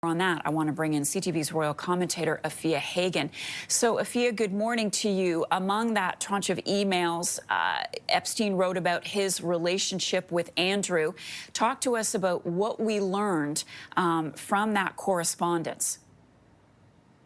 On that, I want to bring in CTV's royal commentator, Afia Hagen. So, Afia, good morning to you. Among that tranche of emails, Epstein wrote about his relationship with Andrew. Talk to us about what we learned from that correspondence.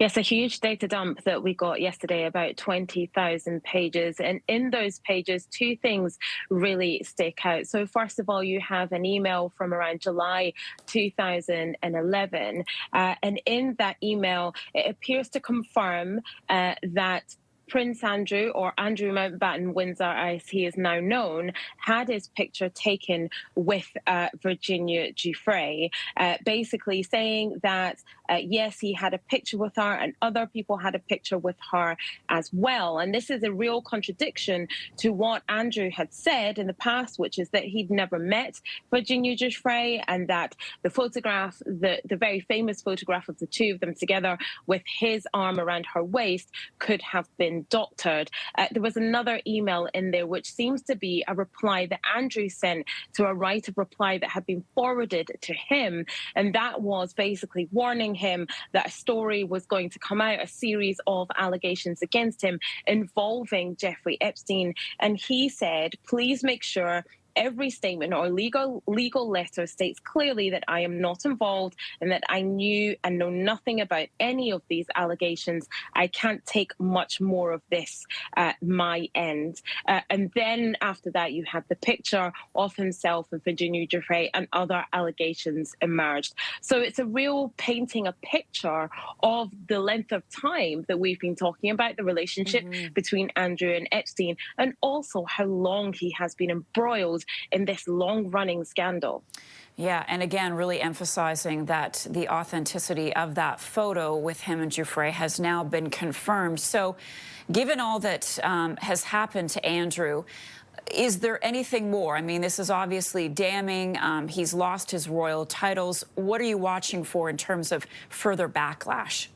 Yes, a huge data dump that we got yesterday, about 20,000 pages. And in those pages, two things really stick out. So first of all, you have an email from around July 2011. And in that email, it appears to confirm that Prince Andrew, or Andrew Mountbatten Windsor as he is now known, had his picture taken with Virginia Giuffre, basically saying that yes, he had a picture with her and other people had a picture with her as well. And this is a real contradiction to what Andrew had said in the past, which is that he'd never met Virginia Giuffre, and that the photograph, the very famous photograph of the two of them together with his arm around her waist, could have been doctored. There was another email in there which seems to be a reply that Andrew sent to a right of reply that had been forwarded to him, and that was basically warning him that a story was going to come out, a series of allegations against him involving Jeffrey Epstein. And he said, please make sure every statement or legal letter states clearly that I am not involved and that I knew and know nothing about any of these allegations. I can't take much more of this at my end. And then after that, you have the picture of himself and Virginia Giuffre, and other allegations emerged. So it's a real painting a picture of the length of time that we've been talking about, the relationship between Andrew and Epstein, and also how long he has been embroiled in this long-running scandal. Yeah, and again, really emphasizing that the authenticity of that photo with him and Giuffre has now been confirmed. So, given all that has happened to Andrew, is there anything more? I mean, this is obviously damning. He's lost his royal titles. What are you watching for in terms of further backlash?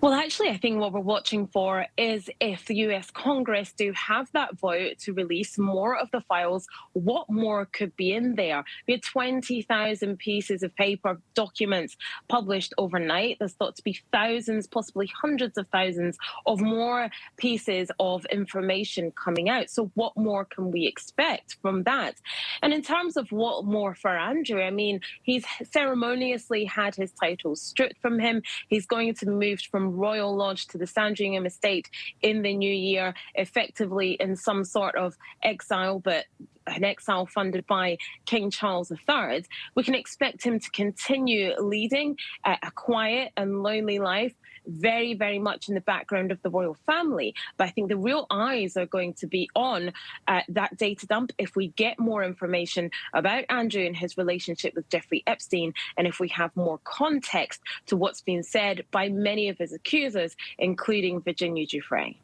Well, actually, I think what we're watching for is if the US Congress do have that vote to release more of the files, what more could be in there? We had 20,000 pieces of paper, documents published overnight. There's thought to be thousands, possibly hundreds of thousands of more pieces of information coming out. So what more can we expect from that? And in terms of what more for Andrew, I mean, he's ceremoniously had his titles stripped from him. He's going to be moved from Royal Lodge to the Sandringham estate in the new year, effectively in some sort of exile, but an exile funded by King Charles III. We can expect him to continue leading a quiet and lonely life, very, very much in the background of the royal family. But I think the real eyes are going to be on that data dump if we get more information about Andrew and his relationship with Jeffrey Epstein, and if we have more context to what's been said by many of his accusers, including Virginia Giuffre.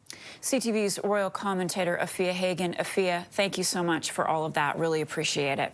CTV's royal commentator, Afia Hagen. Afia, thank you so much for all of that. Really appreciate it.